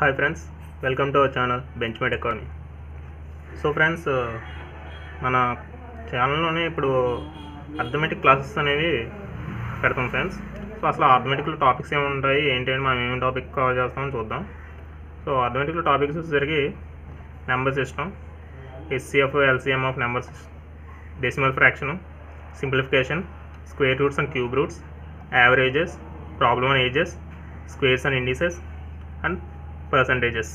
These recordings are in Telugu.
Hi friends, welcome to our channel Benchmate Academy. So friends, మన ఛానల్లోనే ఇప్పుడు అర్థమెటిక్ క్లాసెస్ అనేవి పెడతాం ఫ్రెండ్స్. సో అసలు అర్థమెటిక్లో టాపిక్స్ ఏమి ఉంటాయి, ఏంటి అని మనం ఏమేమి టాపిక్ కవర్ చేస్తామని చూద్దాం. సో అర్థమెటిక్లో టాపిక్స్ వచ్చేసరికి number system, HCF LCM of numbers, decimal fraction, simplification, square roots and cube roots, averages, problem and ages, squares and indices and percentages.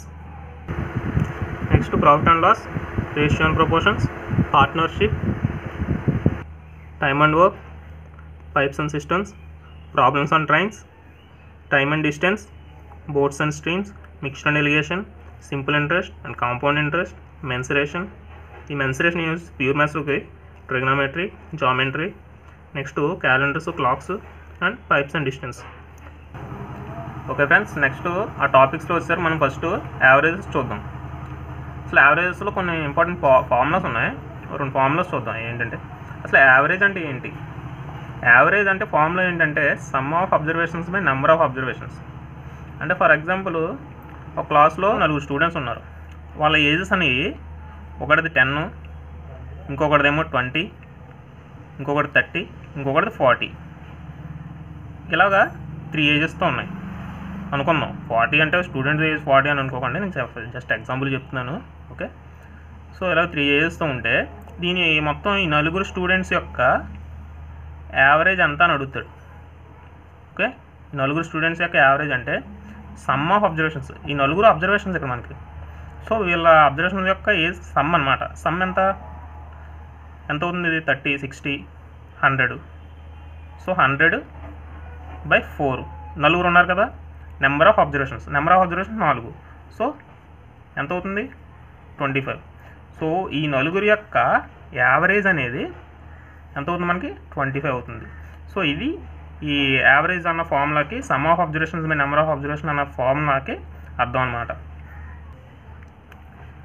Next, profit and loss, ratio and proportions, partnership, time and work, pipes and systems, problems on trains, time and distance, boats and streams, mixed and irrigation, simple interest and compound interest, mensuration. The mensuration is pure maths, okay, trigonometry, geometry. Next, calendars, clocks and pipes and distance. Okay friends, next ఆ టాపిక్స్లో వచ్చేసరికి మనం ఫస్ట్ యావరేజెస్ చూద్దాం. అసలు యావరేజెస్లో కొన్ని ఇంపార్టెంట్ ఫార్ములాస్ ఉన్నాయి. రెండు ఫార్ములాస్ చూద్దాం. ఏంటంటే అసలు యావరేజ్ అంటే ఏంటి? యావరేజ్ అంటే ఫార్ములా ఏంటంటే some of observations by number of observations. అంటే ఫర్ ఎగ్జాంపుల్, ఒక క్లాస్లో 4 స్టూడెంట్స్ ఉన్నారు. వాళ్ళ ఏజెస్ అనేవి ఒకటిది 10, ఇంకొకటిదేమో 20, ఇంకొకటి 30, ఇంకొకటిది 40. ఇలాగా 3 ఏజెస్తో ఉన్నాయి అనుకుందాం. 40 అంటే స్టూడెంట్ ఏజ్ 40 అని అనుకోకండి, నేను జస్ట్ ఎగ్జాంపుల్ చెప్తున్నాను. ఓకే, సో ఇలా 3 ఏజెస్తో ఉంటే దీని మొత్తం ఈ 4 స్టూడెంట్స్ యొక్క యావరేజ్ ఎంత అని అడుగుతాడు. ఓకే, ఈ 4 స్టూడెంట్స్ యొక్క యావరేజ్ అంటే సమ్ ఆఫ్ అబ్జర్వేషన్స్. ఈ 4 అబ్జర్వేషన్స్ ఇక్కడ మనకి. సో వీళ్ళ అబ్జర్వేషన్స్ యొక్క ఏజ్ సమ్ అనమాట. సమ్ ఎంత అవుతుంది? ఇది 30, 60, 100. సో 100/4. 4 ఉన్నారు కదా, నెంబర్ ఆఫ్ అబ్జర్వేషన్స్ 4. సో ఎంత అవుతుంది? 25. సో ఈ 4 యొక్క యావరేజ్ అనేది ఎంత అవుతుంది మనకి? 25 అవుతుంది. సో ఇది ఈ యావరేజ్ అన్న ఫార్ములాకి, sum of observations by number of observation అన్న ఫార్ములాకి అర్థం అనమాట.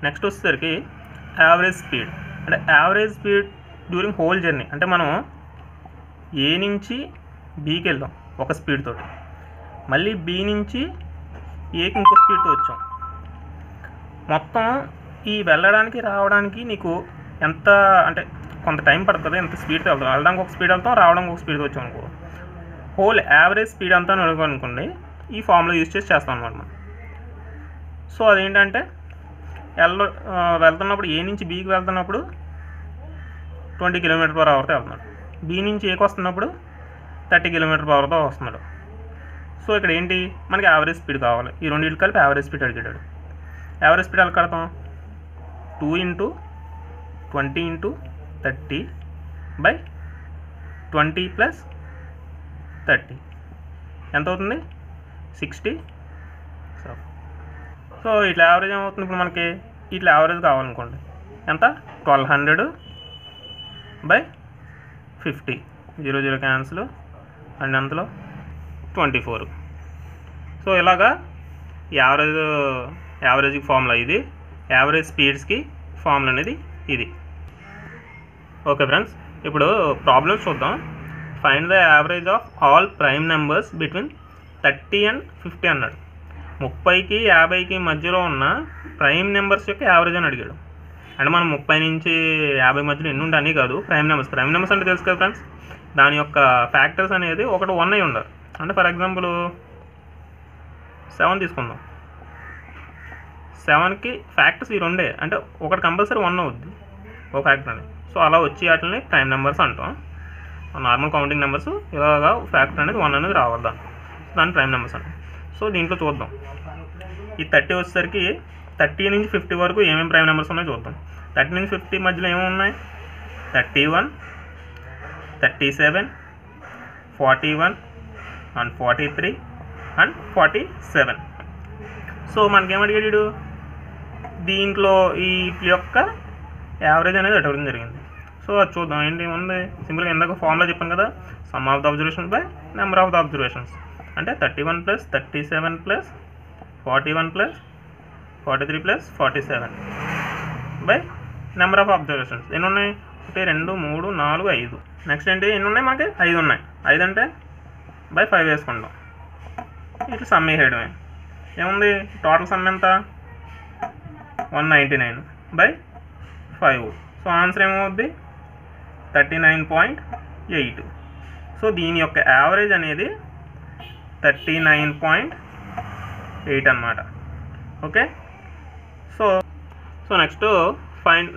నెక్స్ట్ వచ్చేసరికి యావరేజ్ స్పీడ్. అంటే average speed during whole journey. అంటే మనం ఏ నుంచి బీకి వెళ్దాం ఒక స్పీడ్ తోటి, మళ్ళీ బి నుంచి ఏకి ఇంకో స్పీడ్తో వచ్చాం. మొత్తం ఈ వెళ్ళడానికి రావడానికి నీకు ఎంత అంటే కొంత టైం పడుతుంది. ఎంత స్పీడ్తో వెళ్తాం, వెళ్ళడానికి ఒక స్పీడ్ వెళ్తాం, రావడానికి ఒక స్పీడ్తో వచ్చాం అనుకో. హోల్ యావరేజ్ స్పీడ్ అంతా అనుకోండి, ఈ ఫార్ములా యూజ్ చేసి చేస్తాం అనమాట మనం. సో అదేంటంటే వెళ్తున్నప్పుడు ఏ నుంచి బీకి వెళ్తున్నప్పుడు 20 km/hతో వెళ్తున్నాడు. బి నుంచి ఏకి వస్తున్నప్పుడు 30 km/hతో వస్తున్నాడు. సో ఇక్కడ ఏంటి, మనకి యావరేజ్ స్పీడ్ కావాలి. ఈ రెండింటి కలిపి యావరేజ్ స్పీడ్ అడిగాడు. యావరేజ్ స్పీడ్ ఎలా కడతాం? 2 × 20 × 30/20 + 30 ఎంత అవుతుంది? 60. సో ఇట్లా యావరేజ్ ఏమవుతుంది ఇప్పుడు మనకి? ఇట్లా యావరేజ్ కావాలనుకోండి ఎంత? 1200/50. 0 క్యాన్సిల్ అండ్ అంతలో 24. సో ఇలాగా యావరేజ్కి ఫార్ములా ఇది. యావరేజ్ స్పీడ్స్కి ఫార్ములా అనేది ఇది. ఓకే ఫ్రెండ్స్, ఇప్పుడు ప్రాబ్లమ్స్ చూద్దాం. Find the average of all prime numbers between 30 and 50 అన్నాడు. 30కి 50కి మధ్యలో ఉన్న ప్రైమ్ నెంబర్స్ యొక్క యావరేజ్ అని అడిగాడు. అంటే మనం 30 నుంచి 50 మధ్యలో ఎన్ని ఉంటాయని కాదు, ప్రైమ్ నెంబర్స్ అంటే తెలుసు కదా ఫ్రెండ్స్. దాని యొక్క ఫ్యాక్టర్స్ అనేది ఒకటి 1 అయి ఉండాలి. అంటే ఫర్ ఎగ్జాంపుల్ 7 తీసుకుందాం. 7కి ఫ్యాక్టర్స్ ఈ 2, అంటే ఒకటి కంపల్సరీ 1 అవుద్ది ఒక ఫ్యాక్టర్ అని. సో అలా వచ్చి వాటిని ప్రైమ్ నెంబర్స్ అంటాం. నార్మల్ కౌంటింగ్ నెంబర్స్ ఇలాగా ఫ్యాక్టర్ అనేది 1 అనేది రావాలి దాన్ని ప్రైమ్ నెంబర్స్ అంటాం. సో దీంట్లో చూద్దాం. ఈ 30 వచ్చేసరికి 30 నుంచి 50 వరకు ఏమేమి ప్రైమ్ నెంబర్స్ ఉన్నాయో చూద్దాం. 30 నుంచి 50 మధ్యలో ఏమేమి ఉన్నాయి? 31, 37, 41 and 43 and 47. సో మనకేమడిగాడు? దీంట్లో ఈ యొక్క యావరేజ్ అనేది అడగడం జరిగింది. సో అది చూద్దాం. ఏంటి ఉంది? సింపుల్గా ఇందాక ఫార్ములా చెప్పాను కదా, some of the observations by number of the observations. అంటే 31 + 37 + 41 + 43 + 47 బై నెంబర్ ఆఫ్ అబ్జర్వేషన్స్. ఎన్ని ఉన్నాయి? 1, 2, 3, 4, 5. నెక్స్ట్ ఏంటి? ఎన్ని ఉన్నాయి? మనకి 5 ఉన్నాయి. 5 అంటే /5 వేసుకుంటాం. ఇట్లా సమ్ వేయడమే. ఏముంది టోటల్ సమ్ ఎంత 199/5. సో ఆన్సర్ ఏమవుద్ది 39.8. సో దీని యొక్క యావరేజ్ అనేది 39.8 అన్నమాట. ఓకే, సో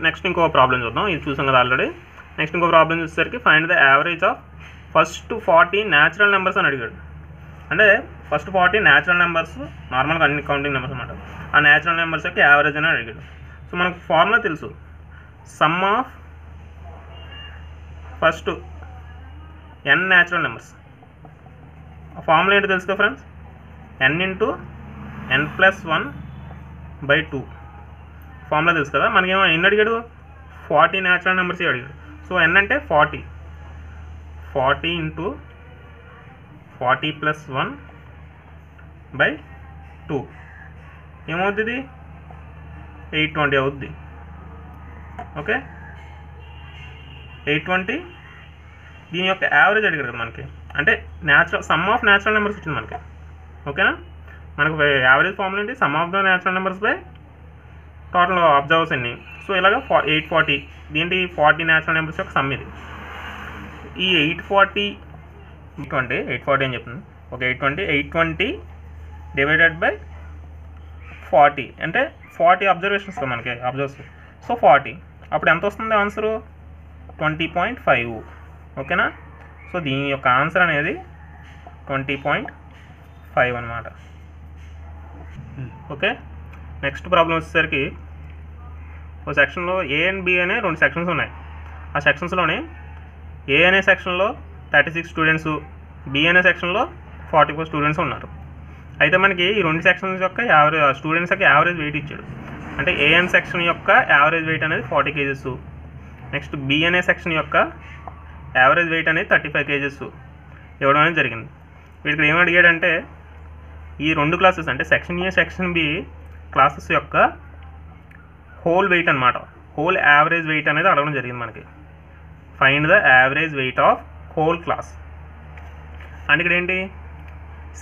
నెక్స్ట్ ఇంకో ప్రాబ్లం చూద్దాం. ఇది చూసాం కదా ఆల్రెడీ. నెక్స్ట్ ఇంకో ప్రాబ్లం చూసేసరికి find the average of first 40 natural numbers అని అడిగాడు. అంటే ఫస్ట్ 40 న్యాచురల్ నెంబర్స్, నార్మల్గా అన్ని కౌంటింగ్ నెంబర్స్ అన్నమాట. ఆ న్యాచురల్ నెంబర్స్ యొక్క యావరేజ్ అని అడిగాడు. సో మనకు ఫార్ములా తెలుసు, some of first n natural numbers. ఆ ఫార్ములా ఏంటో తెలుసు కదా ఫ్రెండ్స్, n × n+1/2 ఫార్ములా తెలుసు కదా. మనకేమో ఎన్ని అడిగాడు, 40 న్యాచురల్ నెంబర్స్ అడిగాడు. సో n అంటే 40 × 40 + 1/2 ఏమవుతుంది, 820 అవుద్ది. ఓకే, 820. దీని యొక్క యావరేజ్ అడిగాడు కదా మనకి, అంటే సమ్ ఆఫ్ న్యాచురల్ నెంబర్స్ వచ్చింది మనకి. ఓకేనా, మనకు యావరేజ్ ఫార్ములా ఏంటి, sum of the natural numbers by total observers అన్ని. సో ఇలాగ 840 దీంటి 40 న్యాచురల్ నెంబర్స్ యొక్క సమ్ ఇది. ఈ 840 అని చెప్తుంది. ఓకే, 820 /40 అంటే 40 అబ్జర్వేషన్స్ కదా మనకి, అబ్జర్వర్స్. సో 40 అప్పుడు ఎంత వస్తుంది ఆన్సరు, 20.5. ఓకేనా, సో దీని యొక్క ఆన్సర్ అనేది 20.5 అన్నమాట. ఓకే, నెక్స్ట్ ప్రాబ్లం వచ్చేసరికి ఒక సెక్షన్లో ఏ అండ్ బి అనే 2 సెక్షన్స్ ఉన్నాయి. ఆ సెక్షన్స్లోని ఏ అనే సెక్షన్లో 36 స్టూడెంట్స్, బి అనే సెక్షన్లో 44 స్టూడెంట్స్ ఉన్నారు. అయితే మనకి ఈ 2 సెక్షన్స్ యొక్క స్టూడెంట్స్ యొక్క యావరేజ్ వెయిట్ ఇచ్చాడు. అంటే ఏ అనే సెక్షన్ యొక్క యావరేజ్ వెయిట్ అనేది 40 kgs, నెక్స్ట్ బి అనే సెక్షన్ యొక్క యావరేజ్ వెయిట్ అనేది 35 kgs ఇవ్వడం అనేది జరిగింది. వీటికి ఏం అడిగాడంటే ఈ 2 క్లాసెస్ అంటే section A section B classes యొక్క హోల్ వెయిట్ అనమాట, హోల్ యావరేజ్ వెయిట్ అనేది అడగడం జరిగింది మనకి. Find the average weight of whole class. అంటే ఇక్కడ ఏంటి,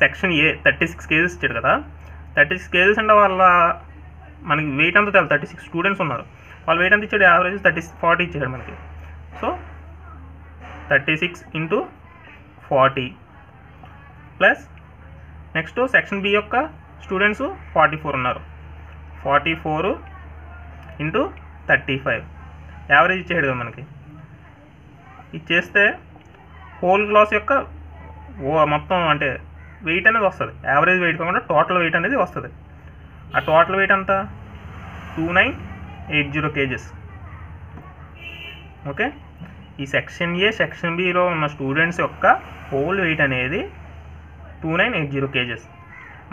సెక్షన్ ఏ 36 kgs ఇచ్చాడు కదా. 36 kgs అంటే వాళ్ళ మనకి వెయిట్ అంతా తెలుసు, 36 స్టూడెంట్స్ ఉన్నారు. వాళ్ళ వెయిట్ అంతా ఇచ్చాడు, యావరేజ్ 40 ఇచ్చాడు మనకి. So 36 × 40 plus next section B యొక్క స్టూడెంట్స్ 44 ఉన్నారు. 44 × 35 యావరేజ్ ఇచ్చాడు కదా మనకి. ఇచ్చేస్తే హోల్ క్లాస్ యొక్క మొత్తం అంటే వెయిట్ అనేది వస్తుంది, యావరేజ్ వెయిట్ కాకుండా టోటల్ వెయిట్ అనేది వస్తుంది. ఆ టోటల్ వెయిట్ అంతా 2980 kgs. ఓకే, ఈ సెక్షన్ ఏ సెక్షన్ బిలో ఉన్న స్టూడెంట్స్ యొక్క హోల్ వెయిట్ అనేది 2980 kgs.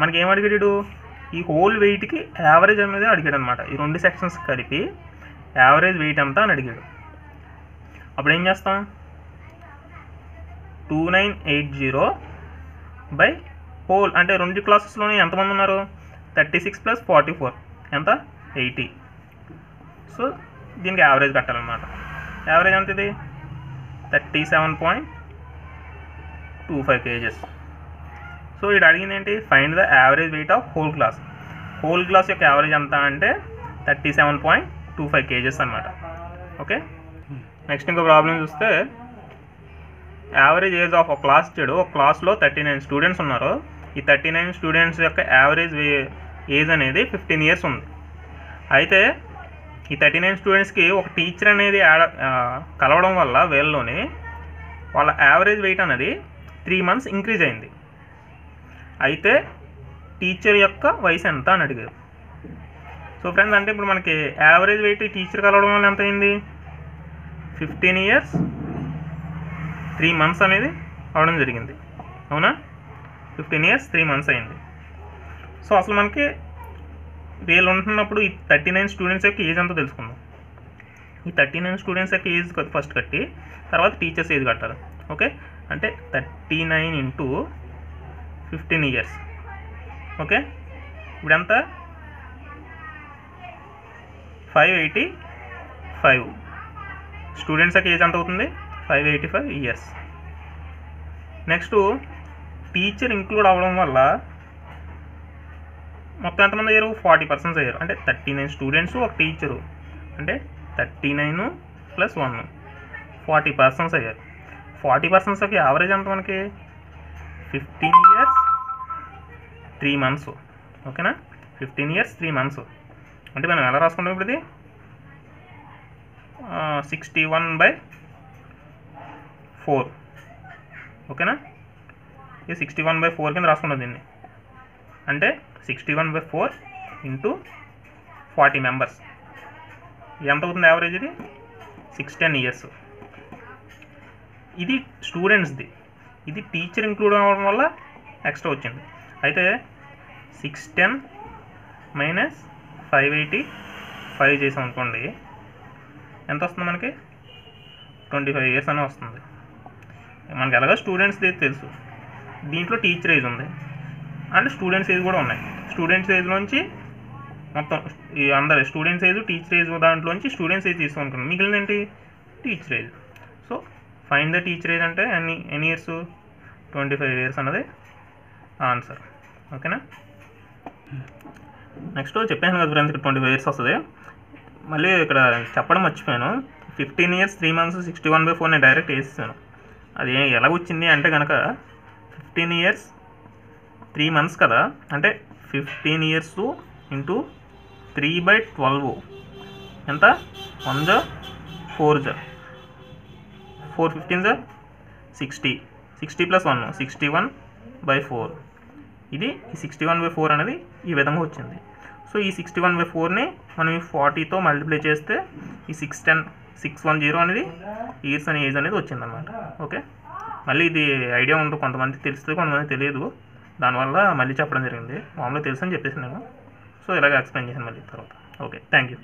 మనకి ఏం అడిగాడు, ఈ హోల్ వెయిట్కి యావరేజ్ అనేది అడిగాడు అనమాట. ఈ 2 సెక్షన్స్ కలిపి యావరేజ్ వెయిట్ అంతా అని అడిగాడు. అప్పుడు ఏం చేస్తాం, 2980 బై హోల్ అంటే 2 క్లాసెస్లోనే ఎంతమంది ఉన్నారు, 36 + 44 ఎంత 80. సో దీనికి యావరేజ్ కట్టాలన్నమాట. యావరేజ్ ఎంత ఇది 37.25 kgs. సో ఇది అడిగింది ఏంటి, find the average weight of whole class. Whole class యొక్క యావరేజ్ ఎంత అంటే 37.25 kgs అనమాట. ఓకే, నెక్స్ట్ ఇంకో ప్రాబ్లం చూస్తే యావరేజ్ ఏజ్ ఆఫ్ ఒక క్లాస్ ఇచ్చాడు. ఒక క్లాస్లో 39 స్టూడెంట్స్ ఉన్నారు. ఈ 39 స్టూడెంట్స్ యొక్క యావరేజ్ ఏజ్ అనేది 15 years ఉంది. అయితే ఈ 39 స్టూడెంట్స్కి ఒక టీచర్ అనేది కలవడం వల్ల వీళ్ళలోని వాళ్ళ యావరేజ్ వెయిట్ అనేది 3 months ఇంక్రీజ్ అయింది. అయితే టీచర్ యొక్క వయసు ఎంత అని అడిగారు. సో ఫ్రెండ్స్, అంటే ఇప్పుడు మనకి యావరేజ్ వెయిట్ టీచర్ కలవడం వల్ల ఎంత అయింది, 15 years 3 months అనేది అవడం జరిగింది. అవునా, 15 years 3 months అయింది. సో అసలు మనకి వీళ్ళు ఉంటున్నప్పుడు ఈ 39 స్టూడెంట్స్ యొక్క ఏజ్ అంతా తెలుసుకుందాం. ఈ 39 స్టూడెంట్స్ యొక్క ఏజ్ ఫస్ట్ కట్టి తర్వాత టీచర్స్ ఏజ్ కట్టాలి. ఓకే, అంటే 39 × 15 years. ఓకే, ఇప్పుడంతా 585 స్టూడెంట్స్ యొక్క ఏజ్ ఎంత అవుతుంది, 585 years. నెక్స్ట్ టీచర్ ఇంక్లూడ్ అవ్వడం వల్ల మొత్తం ఎంతమంది అయ్యారు? 40% అయ్యారు. అంటే 39 స్టూడెంట్స్, ఒక టీచరు, అంటే 39 + 1 40% అయ్యారు. 40%కి యావరేజ్ ఎంత మనకి? 15 years 3 months. ఓకేనా? 15 years 3 months. అంటే మనం ఎలా రాసుకుంటాం ఇప్పుడు? ఇది 61/4. ఓకేనా? ఇది 61/4 కింద రాసుకున్నాం దీన్ని. అంటే 61/4 × 40 members ఎంత అవుతుంది యావరేజ్? ఇది 610 years. ఇది స్టూడెంట్స్ది. ఇది టీచర్ ఇంక్లూడ్ అవ్వడం వల్ల ఎక్స్ట్రా వచ్చింది. అయితే 610 - 585 చేసాం అనుకోండి, ఎంత వస్తుంది మనకి? 25 years అని వస్తుంది. మనకి ఎలాగో స్టూడెంట్స్ది తెలుసు, దీంట్లో టీచర్ ఏజ్ ఉంది అండ్ స్టూడెంట్స్ ఏజ్ కూడా ఉన్నాయి. స్టూడెంట్స్ ఏజ్లోంచి మొత్తం ఈ అందరు స్టూడెంట్స్ ఏజ్, టీచర్ ఏజ్ దాంట్లోంచి స్టూడెంట్స్ ఏజ్ తీసుకోనుకున్నాం. మిగిలిన ఏంటి? Teacher age. So find the teacher age అంటే ఎన్ని ఇయర్స్? 25 years అన్నది ఆన్సర్. ఓకేనా? నెక్స్ట్ చెప్పాను కదా ఫ్రెండ్స్, ఇక్కడ 25 years వస్తుంది. మళ్ళీ ఇక్కడ చెప్పడం మర్చిపోయాను. 15 years 3 months 61/4 నేను డైరెక్ట్ వేసేసాను. అది ఎలా వచ్చింది అంటే కనుక 15 years 3 months కదా, అంటే 15 years × 3/12 ఎంత? 1 × 4 × 4 15 × 60 60 + 1 61/4. ఇది 61/4 అనేది ఈ విధంగా వచ్చింది. సో ఈ 61/4ని మనం ఈ 40తో మల్టిప్లై చేస్తే ఈ 610 అనేది ఇయర్స్ అనే ఏజ్ అనేది వచ్చిందనమాట. ఓకే, మళ్ళీ ఇది ఐడియా ఉంటుంది, కొంతమంది తెలుస్తుంది, కొంతమంది తెలియదు. దానివల్ల మళ్ళీ చెప్పడం జరిగింది. మామూలుగా తెలుసు అని చెప్పేసి నేను. సో ఇలాగ ఎక్స్ప్లెయిన్ చేశాను మళ్ళీ తర్వాత. Okay, thank you.